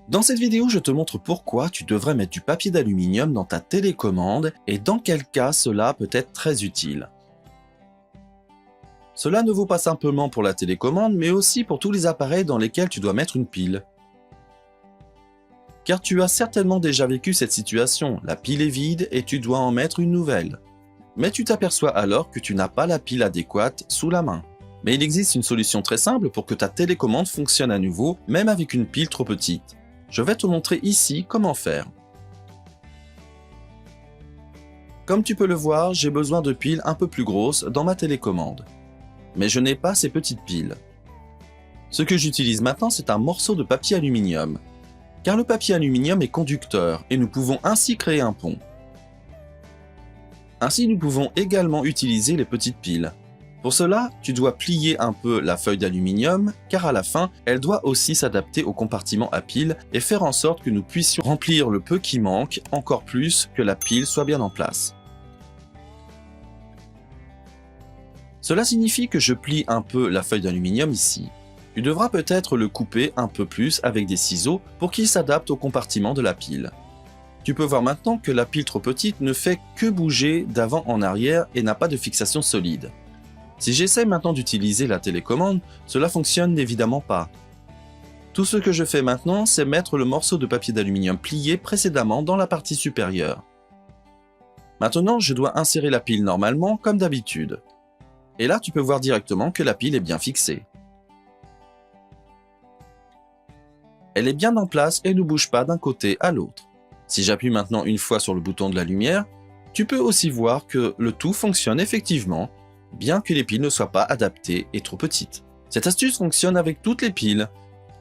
Dans cette vidéo, je te montre pourquoi tu devrais mettre du papier d'aluminium dans ta télécommande et dans quel cas cela peut être très utile. Cela ne vaut pas simplement pour la télécommande, mais aussi pour tous les appareils dans lesquels tu dois mettre une pile. Car tu as certainement déjà vécu cette situation, la pile est vide et tu dois en mettre une nouvelle. Mais tu t'aperçois alors que tu n'as pas la pile adéquate sous la main. Mais il existe une solution très simple pour que ta télécommande fonctionne à nouveau, même avec une pile trop petite. Je vais te montrer ici comment faire. Comme tu peux le voir, j'ai besoin de piles un peu plus grosses dans ma télécommande. Mais je n'ai pas ces petites piles. Ce que j'utilise maintenant, c'est un morceau de papier aluminium. Car le papier aluminium est conducteur et nous pouvons ainsi créer un pont. Ainsi, nous pouvons également utiliser les petites piles. Pour cela, tu dois plier un peu la feuille d'aluminium, car à la fin, elle doit aussi s'adapter au compartiment à pile et faire en sorte que nous puissions remplir le peu qui manque, encore plus que la pile soit bien en place. Cela signifie que je plie un peu la feuille d'aluminium ici. Tu devras peut-être le couper un peu plus avec des ciseaux pour qu'il s'adapte au compartiment de la pile. Tu peux voir maintenant que la pile trop petite ne fait que bouger d'avant en arrière et n'a pas de fixation solide. Si j'essaie maintenant d'utiliser la télécommande, cela fonctionne évidemment pas. Tout ce que je fais maintenant, c'est mettre le morceau de papier d'aluminium plié précédemment dans la partie supérieure. Maintenant, je dois insérer la pile normalement, comme d'habitude. Et là, tu peux voir directement que la pile est bien fixée. Elle est bien en place et ne bouge pas d'un côté à l'autre. Si j'appuie maintenant une fois sur le bouton de la lumière, tu peux aussi voir que le tout fonctionne effectivement, bien que les piles ne soient pas adaptées et trop petites. Cette astuce fonctionne avec toutes les piles.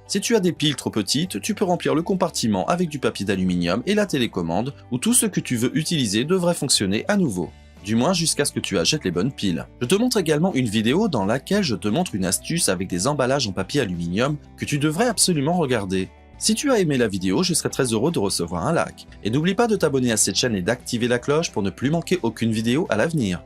Si tu as des piles trop petites, tu peux remplir le compartiment avec du papier d'aluminium et la télécommande, où tout ce que tu veux utiliser devrait fonctionner à nouveau. Du moins jusqu'à ce que tu achètes les bonnes piles. Je te montre également une vidéo dans laquelle je te montre une astuce avec des emballages en papier aluminium que tu devrais absolument regarder. Si tu as aimé la vidéo, je serais très heureux de recevoir un like. Et n'oublie pas de t'abonner à cette chaîne et d'activer la cloche pour ne plus manquer aucune vidéo à l'avenir.